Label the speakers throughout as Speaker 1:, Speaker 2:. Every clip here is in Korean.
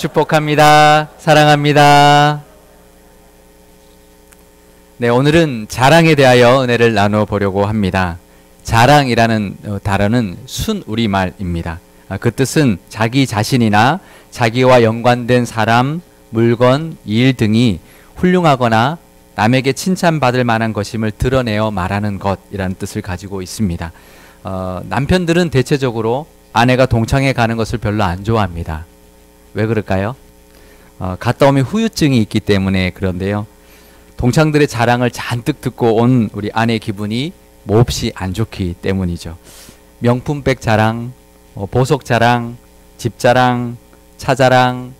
Speaker 1: 축복합니다. 사랑합니다. 네, 오늘은 자랑에 대하여 은혜를 나누어 보려고 합니다. 자랑이라는 단어는 순우리말입니다. 그 뜻은 자기 자신이나 자기와 연관된 사람, 물건, 일 등이 훌륭하거나 남에게 칭찬받을 만한 것임을 드러내어 말하는 것이라는 뜻을 가지고 있습니다. 남편들은 대체적으로 아내가 동창회 가는 것을 별로 안 좋아합니다. 왜 그럴까요? 갔다 오면 후유증이 있기 때문에 그런데요. 동창들의 자랑을 잔뜩 듣고 온 우리 아내의 기분이 몹시 안 좋기 때문이죠. 명품백 자랑, 보석 자랑, 집 자랑, 차 자랑,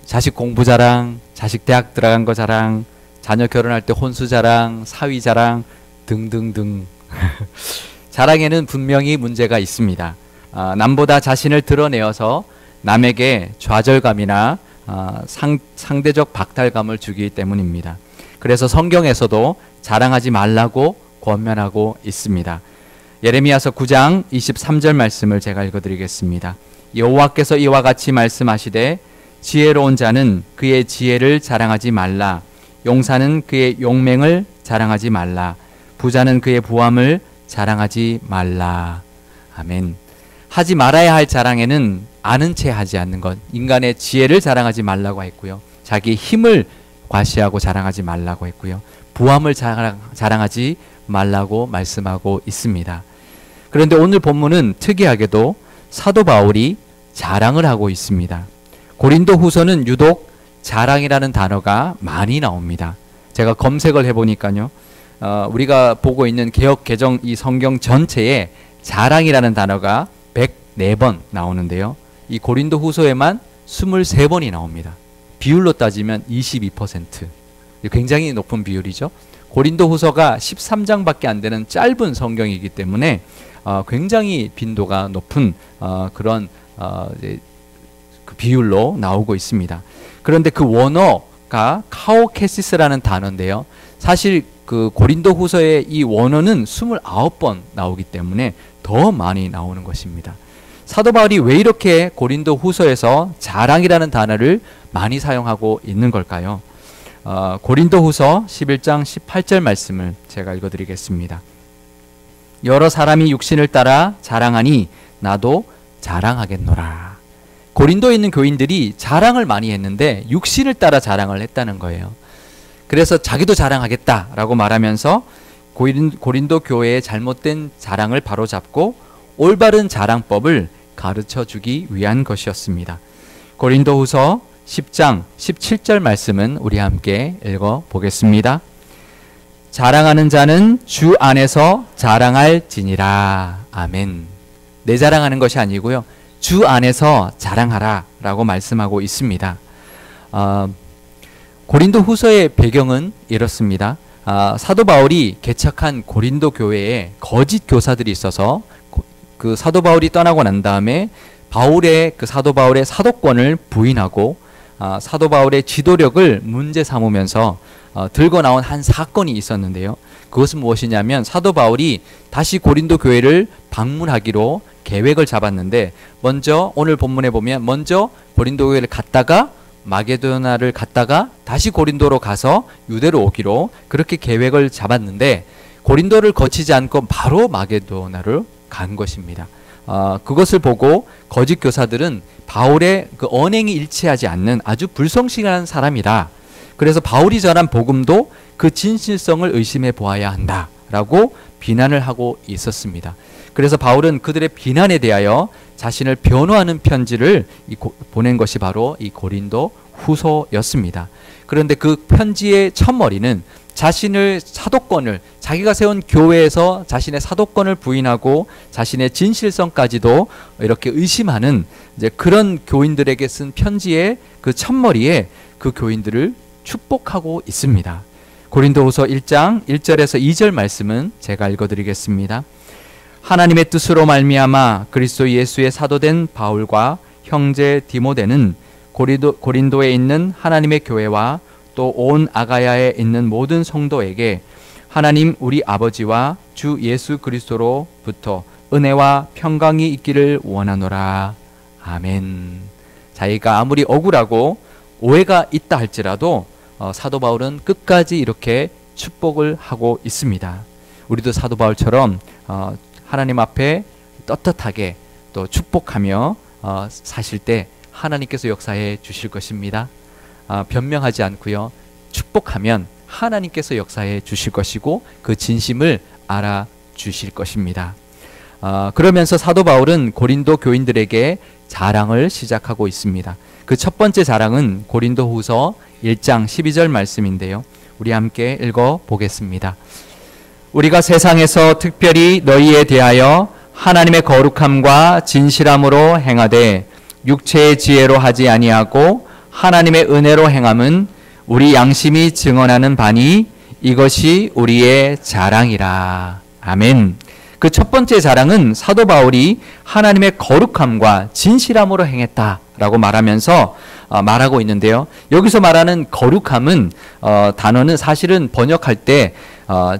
Speaker 1: 자식 공부 자랑, 자식 대학 들어간 거 자랑, 자녀 결혼할 때 혼수 자랑, 사위 자랑 등등등. 자랑에는 분명히 문제가 있습니다. 남보다 자신을 드러내어서 남에게 좌절감이나 상대적 박탈감을 주기 때문입니다. 그래서 성경에서도 자랑하지 말라고 권면하고 있습니다. 예레미야서 9장 23절 말씀을 제가 읽어드리겠습니다. 여호와께서 이와 같이 말씀하시되 지혜로운 자는 그의 지혜를 자랑하지 말라. 용사는 그의 용맹을 자랑하지 말라. 부자는 그의 부함을 자랑하지 말라. 아멘. 하지 말아야 할 자랑에는 아는 채 하지 않는 것, 인간의 지혜를 자랑하지 말라고 했고요. 자기 힘을 과시하고 자랑하지 말라고 했고요. 부함을 자랑하지 말라고 말씀하고 있습니다. 그런데 오늘 본문은 특이하게도 사도 바울이 자랑을 하고 있습니다. 고린도 후서는 유독 자랑이라는 단어가 많이 나옵니다. 제가 검색을 해보니까요. 우리가 보고 있는 개역 개정 이 성경 전체에 자랑이라는 단어가 104번 나오는데요. 이 고린도 후서에만 23번이 나옵니다. 비율로 따지면 22%. 굉장히 높은 비율이죠. 고린도 후서가 13장밖에 안 되는 짧은 성경이기 때문에 굉장히 빈도가 높은 그런 그 비율로 나오고 있습니다. 그런데 그 원어가 카오케시스라는 단어인데요. 사실 그 고린도 후서의 이 원어는 29번 나오기 때문에 더 많이 나오는 것입니다. 사도 바울이 왜 이렇게 고린도 후서에서 자랑이라는 단어를 많이 사용하고 있는 걸까요? 고린도 후서 11장 18절 말씀을 제가 읽어드리겠습니다. 여러 사람이 육신을 따라 자랑하니 나도 자랑하겠노라. 고린도에 있는 교인들이 자랑을 많이 했는데 육신을 따라 자랑을 했다는 거예요. 그래서 자기도 자랑하겠다라고 말하면서 고린도 교회의 잘못된 자랑을 바로잡고 올바른 자랑법을 가르쳐 주기 위한 것이었습니다. 고린도 후서 10장 17절 말씀은 우리 함께 읽어 보겠습니다. 자랑하는 자는 주 안에서 자랑할지니라. 아멘. 내 자랑하는 것이 아니고요. 주 안에서 자랑하라 라고 말씀하고 있습니다. 고린도 후서의 배경은 이렇습니다. 사도 바울이 개척한 고린도 교회에 거짓 교사들이 있어서 그 사도 바울이 떠나고 난 다음에 사도 바울의 사도권을 부인하고 사도 바울의 지도력을 문제 삼으면서 들고 나온 한 사건이 있었는데요. 그것은 무엇이냐면 사도 바울이 다시 고린도 교회를 방문하기로 계획을 잡았는데 먼저 오늘 본문에 보면 먼저 고린도 교회를 갔다가 마게도나를 갔다가 다시 고린도로 가서 유대로 오기로 그렇게 계획을 잡았는데 고린도를 거치지 않고 바로 마게도나를 간 것입니다. 그것을 보고 거짓 교사들은 바울의 그 언행이 일치하지 않는 아주 불성실한 사람이다. 그래서 바울이 전한 복음도 그 진실성을 의심해 보아야 한다라고 비난을 하고 있었습니다. 그래서 바울은 그들의 비난에 대하여 자신을 변호하는 편지를 보낸 것이 바로 이 고린도 후서였습니다. 그런데 그 편지의 첫머리는 자신의 사도권을 자기가 세운 교회에서 자신의 사도권을 부인하고 자신의 진실성까지도 이렇게 의심하는 이제 그런 교인들에게 쓴 편지의 그 첫머리에 그 교인들을 축복하고 있습니다. 고린도후서 1장 1절에서 2절 말씀은 제가 읽어드리겠습니다. 하나님의 뜻으로 말미암아 그리스도 예수의 사도된 바울과 형제 디모데는 고린도에 있는 하나님의 교회와 또 온 아가야에 있는 모든 성도에게 하나님 우리 아버지와 주 예수 그리스도로부터 은혜와 평강이 있기를 원하노라. 아멘. 자기가 아무리 억울하고 오해가 있다 할지라도 사도 바울은 끝까지 이렇게 축복을 하고 있습니다. 우리도 사도 바울처럼 하나님 앞에 떳떳하게 또 축복하며 사실 때 하나님께서 역사해 주실 것입니다. 변명하지 않고요. 축복하면 하나님께서 역사해 주실 것이고 그 진심을 알아주실 것입니다. 그러면서 사도 바울은 고린도 교인들에게 자랑을 시작하고 있습니다. 그 첫 번째 자랑은 고린도 후서 1장 12절 말씀인데요. 우리 함께 읽어 보겠습니다. 우리가 세상에서 특별히 너희에 대하여 하나님의 거룩함과 진실함으로 행하되 육체의 지혜로 하지 아니하고 하나님의 은혜로 행함은 우리 양심이 증언하는 바니 이것이 우리의 자랑이라. 아멘. 그 첫 번째 자랑은 사도 바울이 하나님의 거룩함과 진실함으로 행했다라고 말하고 있는데요. 여기서 말하는 거룩함은 단어는 사실은 번역할 때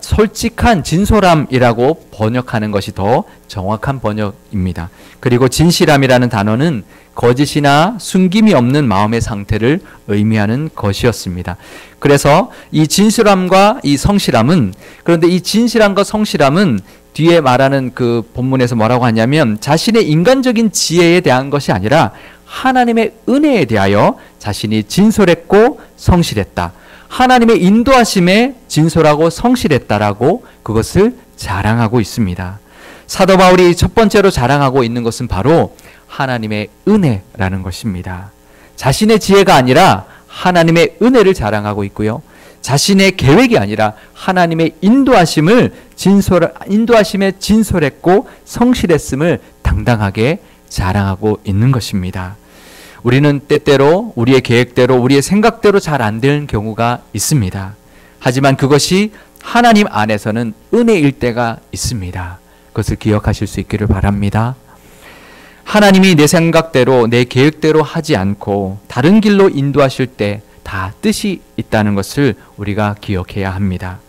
Speaker 1: 솔직한 진솔함이라고 번역하는 것이 더 정확한 번역입니다. 그리고 진실함이라는 단어는 거짓이나 숨김이 없는 마음의 상태를 의미하는 것이었습니다. 그래서 이 진실함과 이 성실함은, 그런데 이 진실함과 성실함은 뒤에 말하는 그 본문에서 뭐라고 하냐면 자신의 인간적인 지혜에 대한 것이 아니라 하나님의 은혜에 대하여 자신이 진솔했고 성실했다. 하나님의 인도하심에 진솔하고 성실했다라고 그것을 자랑하고 있습니다. 사도 바울이 첫 번째로 자랑하고 있는 것은 바로 하나님의 은혜라는 것입니다. 자신의 지혜가 아니라 하나님의 은혜를 자랑하고 있고요. 자신의 계획이 아니라 하나님의 인도하심에 진솔했고 성실했음을 당당하게 자랑하고 있는 것입니다. 우리는 때때로 우리의 계획대로 우리의 생각대로 잘 안 되는 경우가 있습니다. 하지만 그것이 하나님 안에서는 은혜일 때가 있습니다. 그것을 기억하실 수 있기를 바랍니다. 하나님이 내 생각대로 내 계획대로 하지 않고 다른 길로 인도하실 때 다 뜻이 있다는 것을 우리가 기억해야 합니다.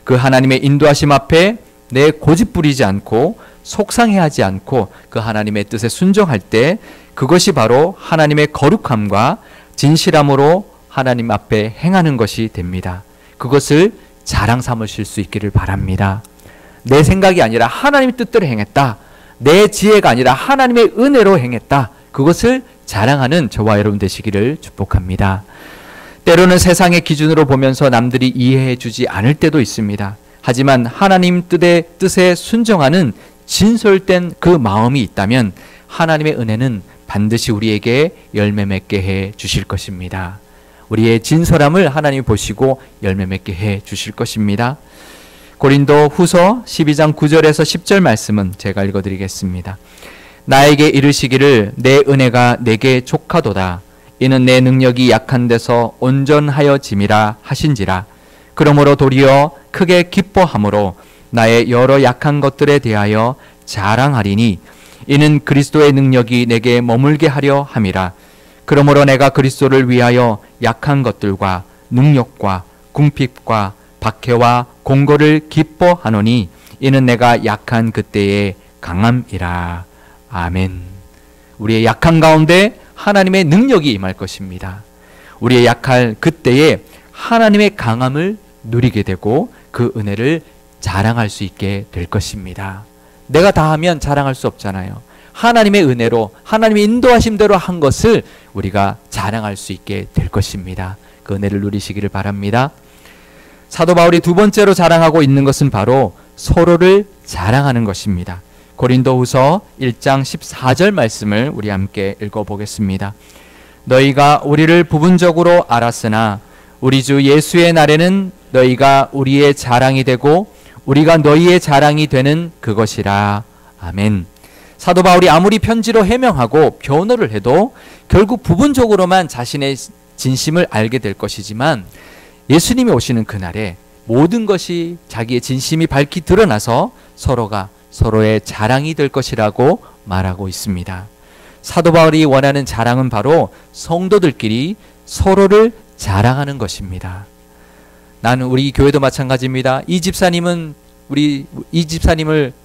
Speaker 1: 그 하나님의 인도하심 앞에 내 고집 부리지 않고 속상해하지 않고 그 하나님의 뜻에 순종할 때 그것이 바로 하나님의 거룩함과 진실함으로 하나님 앞에 행하는 것이 됩니다. 그것을 자랑 삼으실 수 있기를 바랍니다. 내 생각이 아니라 하나님의 뜻대로 행했다. 내 지혜가 아니라 하나님의 은혜로 행했다. 그것을 자랑하는 저와 여러분 되시기를 축복합니다. 때로는 세상의 기준으로 보면서 남들이 이해해 주지 않을 때도 있습니다. 하지만 하나님 뜻에 순종하는 진솔된 그 마음이 있다면 하나님의 은혜는 반드시 우리에게 열매 맺게 해 주실 것입니다. 우리의 진솔함을 하나님이 보시고 열매 맺게 해 주실 것입니다. 고린도 후서 12장 9절에서 10절 말씀은 제가 읽어드리겠습니다. 나에게 이르시기를 내 은혜가 내게 족하도다. 이는 내 능력이 약한 데서 온전하여짐이라 하신지라. 그러므로 도리어 크게 기뻐함으로 나의 여러 약한 것들에 대하여 자랑하리니 이는 그리스도의 능력이 내게 머물게 하려 함이라. 그러므로 내가 그리스도를 위하여 약한 것들과 능력과 궁핍과 박해와 공고를 기뻐하노니 이는 내가 약한 그때의 강함이라. 아멘. 우리의 약한 가운데 하나님의 능력이 임할 것입니다. 우리의 약할 그때에 하나님의 강함을 누리게 되고 그 은혜를 자랑할 수 있게 될 것입니다. 내가 다 하면 자랑할 수 없잖아요. 하나님의 은혜로 하나님의 인도하심대로 한 것을 우리가 자랑할 수 있게 될 것입니다. 그 은혜를 누리시기를 바랍니다. 사도 바울이 두 번째로 자랑하고 있는 것은 바로 서로를 자랑하는 것입니다. 고린도후서 1장 14절 말씀을 우리 함께 읽어보겠습니다. 너희가 우리를 부분적으로 알았으나 우리 주 예수의 날에는 너희가 우리의 자랑이 되고 우리가 너희의 자랑이 되는 그것이라. 아멘. 사도 바울이 아무리 편지로 해명하고 변호를 해도 결국 부분적으로만 자신의 진심을 알게 될 것이지만 예수님이 오시는 그날에 모든 것이 자기의 진심이 밝히 드러나서 서로가 서로의 자랑이 될 것이라고 말하고 있습니다. 사도 바울이 원하는 자랑은 바로 성도들끼리 서로를 자랑하는 것입니다. 나는 우리 교회도 마찬가지입니다. 이 집사님을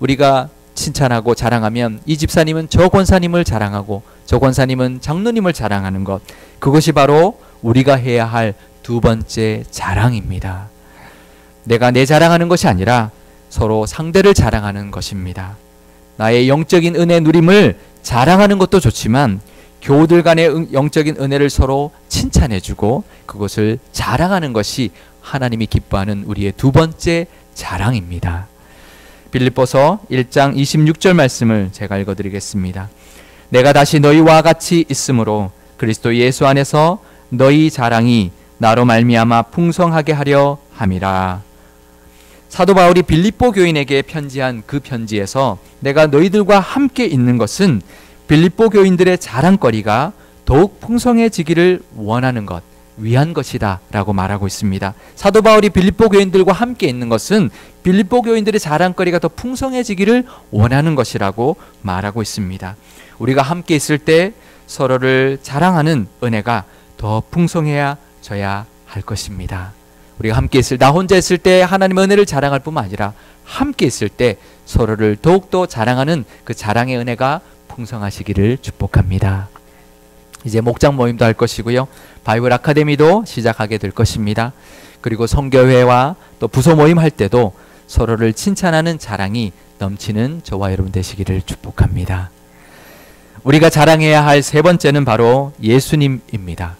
Speaker 1: 우리가 칭찬하고 자랑하면 이 집사님은 저 권사님을 자랑하고 저 권사님은 장로님을 자랑하는 것, 그것이 바로 우리가 해야 할 두 번째 자랑입니다. 내가 내 자랑하는 것이 아니라 서로 상대를 자랑하는 것입니다. 나의 영적인 은혜 누림을 자랑하는 것도 좋지만 교우들 간의 영적인 은혜를 서로 칭찬해주고 그것을 자랑하는 것이 하나님이 기뻐하는 우리의 두 번째 자랑입니다. 빌립보서 1장 26절 말씀을 제가 읽어드리겠습니다. 내가 다시 너희와 같이 있으므로 그리스도 예수 안에서 너희 자랑이 나로 말미암아 풍성하게 하려 함이라. 사도 바울이 빌립보 교인에게 편지한 그 편지에서 내가 너희들과 함께 있는 것은 빌립보 교인들의 자랑거리가 더욱 풍성해지기를 원하는 것, 위한 것이다 라고 말하고 있습니다. 사도 바울이 빌립보 교인들과 함께 있는 것은 빌립보 교인들의 자랑거리가 더 풍성해지기를 원하는 것이라고 말하고 있습니다. 우리가 함께 있을 때 서로를 자랑하는 은혜가 더 풍성해져야 할 것입니다. 우리가 함께 있을, 나 혼자 있을 때 하나님의 은혜를 자랑할 뿐만 아니라 함께 있을 때 서로를 더욱더 자랑하는 그 자랑의 은혜가 풍성하시기를 축복합니다. 이제 목장 모임도 할 것이고요. 바이블 아카데미도 시작하게 될 것입니다. 그리고 성교회와 또 부서 모임 할 때도 서로를 칭찬하는 자랑이 넘치는 저와 여러분 되시기를 축복합니다. 우리가 자랑해야 할 세 번째는 바로 예수님입니다.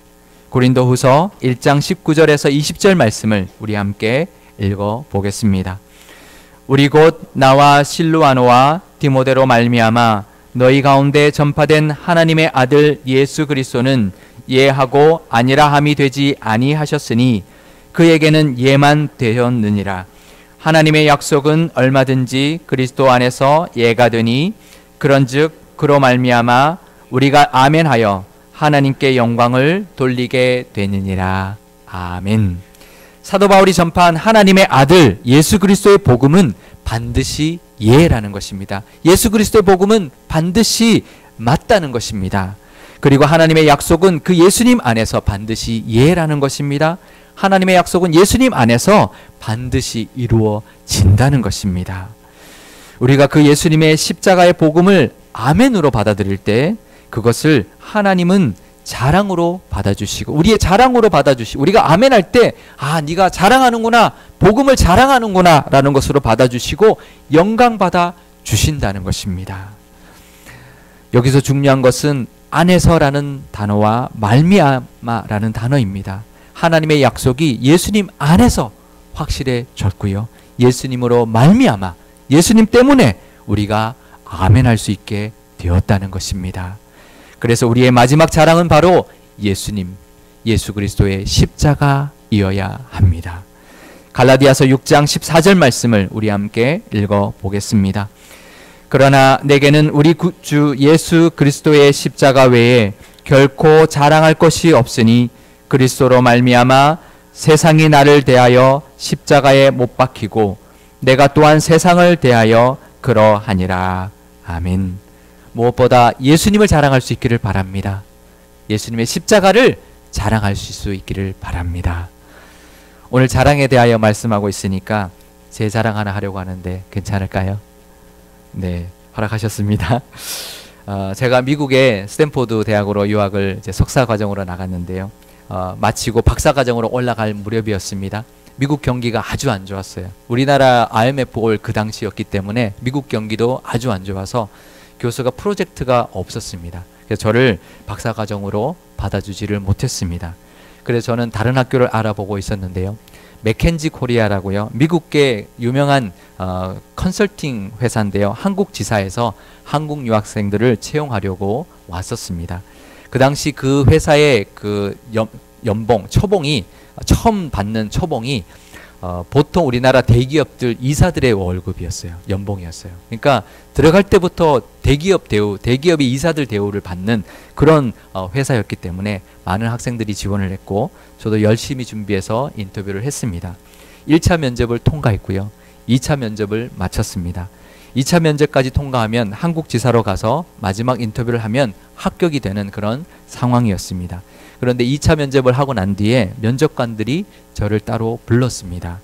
Speaker 1: 고린도후서 1장 19절에서 20절 말씀을 우리 함께 읽어보겠습니다. 우리 곧 나와 실루아노와 디모데로 말미암아 너희 가운데 전파된 하나님의 아들 예수 그리스도는 예하고 아니라함이 되지 아니하셨으니 그에게는 예만 되었느니라. 하나님의 약속은 얼마든지 그리스도 안에서 예가 되니 그런즉 그로 말미암아 우리가 아멘하여 하나님께 영광을 돌리게 되느니라. 아멘. 사도 바울이 전파한 하나님의 아들 예수 그리스도의 복음은 반드시 예라는 것입니다. 예수 그리스도의 복음은 반드시 맞다는 것입니다. 그리고 하나님의 약속은 그 예수님 안에서 반드시 예라는 것입니다. 하나님의 약속은 예수님 안에서 반드시 이루어진다는 것입니다. 우리가 그 예수님의 십자가의 복음을 아멘으로 받아들일 때 그것을 하나님은 자랑으로 받아주시고 우리의 자랑으로 받아주시고 우리가 아멘할 때 아 네가 자랑하는구나, 복음을 자랑하는구나 라는 것으로 받아주시고 영광받아 주신다는 것입니다. 여기서 중요한 것은 안에서라는 단어와 말미암아라는 단어입니다. 하나님의 약속이 예수님 안에서 확실해졌고요. 예수님으로 말미암아 예수님 때문에 우리가 아멘할 수 있게 되었다는 것입니다. 그래서 우리의 마지막 자랑은 바로 예수님, 예수 그리스도의 십자가이어야 합니다. 갈라디아서 6장 14절 말씀을 우리 함께 읽어보겠습니다. 그러나 내게는 우리 주 예수 그리스도의 십자가 외에 결코 자랑할 것이 없으니 그리스도로 말미암아 세상이 나를 대하여 십자가에 못 박히고 내가 또한 세상을 대하여 그러하니라. 아멘. 무엇보다 예수님을 자랑할 수 있기를 바랍니다. 예수님의 십자가를 자랑할 수 있기를 바랍니다. 오늘 자랑에 대하여 말씀하고 있으니까 제 자랑 하나 하려고 하는데 괜찮을까요? 네, 허락하셨습니다. 제가 미국의 스탠포드 대학으로 유학을 이제 석사 과정으로 나갔는데요. 마치고 박사 과정으로 올라갈 무렵이었습니다. 미국 경기가 아주 안 좋았어요. 우리나라 IMF 올 그 당시였기 때문에 미국 경기도 아주 안 좋아서 교수가 프로젝트가 없었습니다. 그래서 저를 박사 과정으로 받아주지를 못했습니다. 그래서 저는 다른 학교를 알아보고 있었는데요. 맥켄지 코리아라고요. 미국계 유명한 컨설팅 회사인데요. 한국 지사에서 한국 유학생들을 채용하려고 왔었습니다. 그 당시 그 회사의 그 연봉, 초봉이 처음 받는 초봉이 보통 우리나라 대기업들 이사들의 월급이었어요. 연봉이었어요. 그러니까 들어갈 때부터 대기업 대우, 대기업이 이사들 대우를 받는 그런 회사였기 때문에 많은 학생들이 지원을 했고 저도 열심히 준비해서 인터뷰를 했습니다. 1차 면접을 통과했고요. 2차 면접을 마쳤습니다. 2차 면접까지 통과하면 한국 지사로 가서 마지막 인터뷰를 하면 합격이 되는 그런 상황이었습니다. 그런데 2차 면접을 하고 난 뒤에 면접관들이 저를 따로 불렀습니다.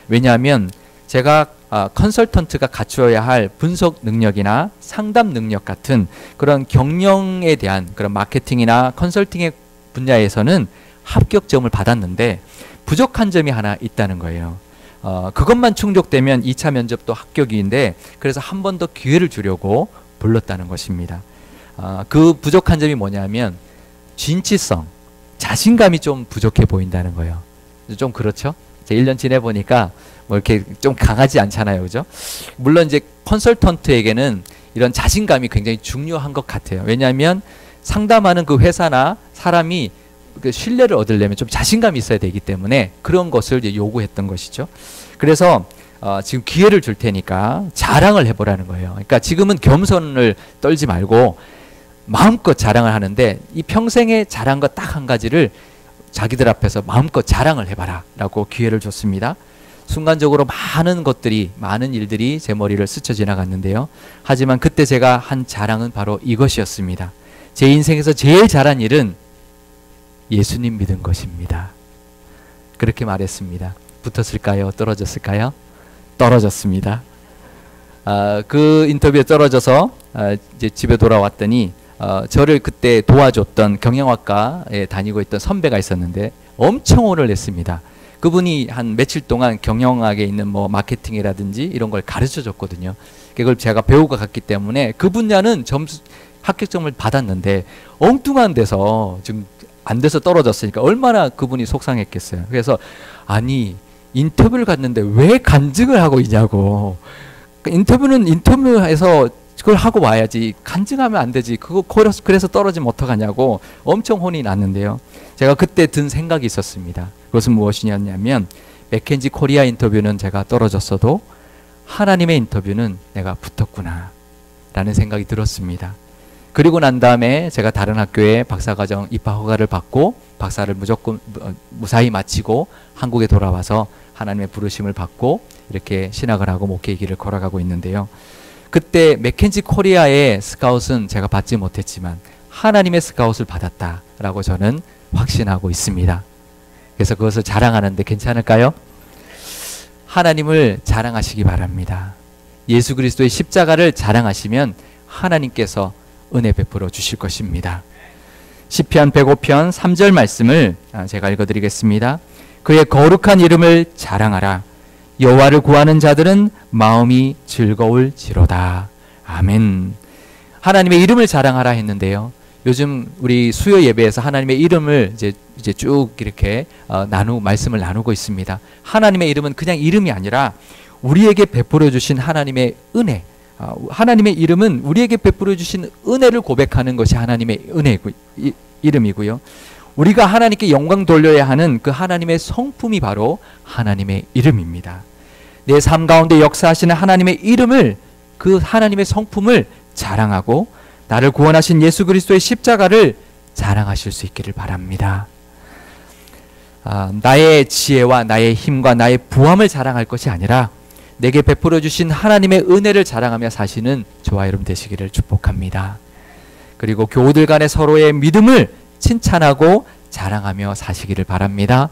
Speaker 1: 왜냐하면 제가 컨설턴트가 갖추어야 할 분석 능력이나 상담 능력 같은 그런 경영에 대한 그런 마케팅이나 컨설팅의 분야에서는 합격점을 받았는데 부족한 점이 하나 있다는 거예요. 그것만 충족되면 2차 면접도 합격인데 그래서 한 번 더 기회를 주려고 불렀다는 것입니다. 그 부족한 점이 뭐냐면 진취성, 자신감이 좀 부족해 보인다는 거예요. 좀 그렇죠? 1년 지내보니까 뭐 이렇게 좀 강하지 않잖아요. 그죠? 물론 이제 컨설턴트에게는 이런 자신감이 굉장히 중요한 것 같아요. 왜냐하면 상담하는 그 회사나 사람이 그 신뢰를 얻으려면 좀 자신감이 있어야 되기 때문에 그런 것을 이제 요구했던 것이죠. 그래서 지금 기회를 줄 테니까 자랑을 해보라는 거예요. 그러니까 지금은 겸손을 떨지 말고 마음껏 자랑을 하는데 이 평생의 자랑과 딱 한 가지를 자기들 앞에서 마음껏 자랑을 해봐라 라고 기회를 줬습니다. 순간적으로 많은 일들이 제 머리를 스쳐 지나갔는데요. 하지만 그때 제가 한 자랑은 바로 이것이었습니다. 제 인생에서 제일 잘한 일은 예수님 믿은 것입니다. 그렇게 말했습니다. 붙었을까요? 떨어졌을까요? 떨어졌습니다. 그 인터뷰에 떨어져서 이제 집에 돌아왔더니 저를 그때 도와줬던 경영학과에 다니고 있던 선배가 있었는데 엄청 혼을 냈습니다. 그분이 한 며칠 동안 경영학에 있는 뭐 마케팅이라든지 이런 걸 가르쳐 줬거든요. 그걸 제가 배우고 갔기 때문에 그 분야는 합격점을 받았는데 엉뚱한 데서 지금 안 돼서 떨어졌으니까 얼마나 그분이 속상했겠어요. 그래서 아니 인터뷰를 갔는데 왜 간증을 하고 있냐고. 인터뷰는 인터뷰에서 그걸 하고 와야지 간증하면 안 되지. 그래서 떨어지면 어떡하냐고 엄청 혼이 났는데요. 제가 그때 든 생각이 있었습니다. 그것은 무엇이냐면 맥켄지 코리아 인터뷰는 제가 떨어졌어도 하나님의 인터뷰는 내가 붙었구나 라는 생각이 들었습니다. 그리고 난 다음에 제가 다른 학교에 박사과정 입학 허가를 받고 박사를 무사히 마치고 한국에 돌아와서 하나님의 부르심을 받고 이렇게 신학을 하고 목회의 길을 걸어가고 있는데요. 그때 맥켄지 코리아의 스카웃은 제가 받지 못했지만 하나님의 스카웃을 받았다라고 저는 확신하고 있습니다. 그래서 그것을 자랑하는데 괜찮을까요? 하나님을 자랑하시기 바랍니다. 예수 그리스도의 십자가를 자랑하시면 하나님께서 은혜 베풀어 주실 것입니다. 시편 105편 3절 말씀을 제가 읽어드리겠습니다. 그의 거룩한 이름을 자랑하라. 여호와를 구하는 자들은 마음이 즐거울지로다. 아멘. 하나님의 이름을 자랑하라 했는데요. 요즘 우리 수요 예배에서 하나님의 이름을 이제 쭉 이렇게 말씀을 나누고 있습니다. 하나님의 이름은 그냥 이름이 아니라 우리에게 베풀어 주신 하나님의 은혜. 하나님의 이름은 우리에게 베풀어 주신 은혜를 고백하는 것이 하나님의 이름이고요. 우리가 하나님께 영광 돌려야 하는 그 하나님의 성품이 바로 하나님의 이름입니다. 내 삶 가운데 역사하시는 하나님의 이름을, 그 하나님의 성품을 자랑하고 나를 구원하신 예수 그리스도의 십자가를 자랑하실 수 있기를 바랍니다. 나의 지혜와 나의 힘과 나의 부함을 자랑할 것이 아니라 내게 베풀어 주신 하나님의 은혜를 자랑하며 사시는 저와 여러분 되시기를 축복합니다. 그리고 교우들 간의 서로의 믿음을 칭찬하고 자랑하며 사시기를 바랍니다.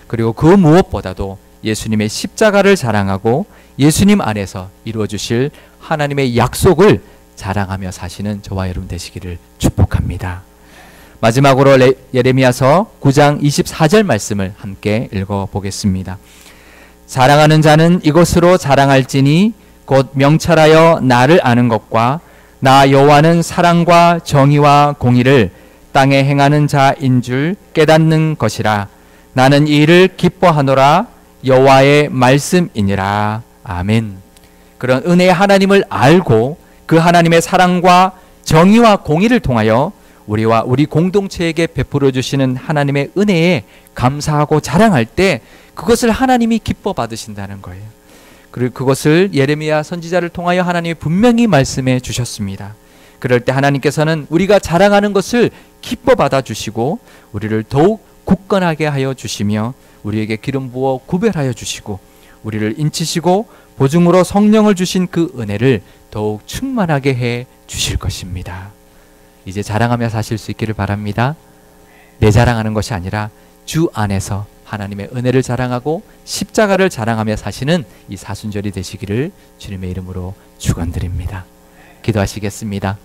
Speaker 1: 그리고 그 무엇보다도 예수님의 십자가를 자랑하고 예수님 안에서 이루어 주실 하나님의 약속을 자랑하며 사시는 저와 여러분 되시기를 축복합니다. 마지막으로 예레미야서 9장 24절 말씀을 함께 읽어보겠습니다. 자랑하는 자는 이것으로 자랑할지니 곧 명철하여 나를 아는 것과 나 여호와는 사랑과 정의와 공의를 땅에 행하는 자인 줄 깨닫는 것이라. 나는 이 일을 기뻐하노라. 여호와의 말씀이니라. 아멘. 그런 은혜의 하나님을 알고 그 하나님의 사랑과 정의와 공의를 통하여 우리와 우리 공동체에게 베풀어 주시는 하나님의 은혜에 감사하고 자랑할 때 그것을 하나님이 기뻐 받으신다는 거예요. 그리고 그것을 예레미야 선지자를 통하여 하나님이 분명히 말씀해 주셨습니다. 그럴 때 하나님께서는 우리가 자랑하는 것을 기뻐 받아 주시고 우리를 더욱 굳건하게 하여 주시며 우리에게 기름 부어 구별하여 주시고 우리를 인치시고 보증으로 성령을 주신 그 은혜를 더욱 충만하게 해 주실 것입니다. 이제 자랑하며 사실 수 있기를 바랍니다. 내 자랑하는 것이 아니라 주 안에서 하나님의 은혜를 자랑하고 십자가를 자랑하며 사시는 이 사순절이 되시기를 주님의 이름으로 축원드립니다. 기도하시겠습니다.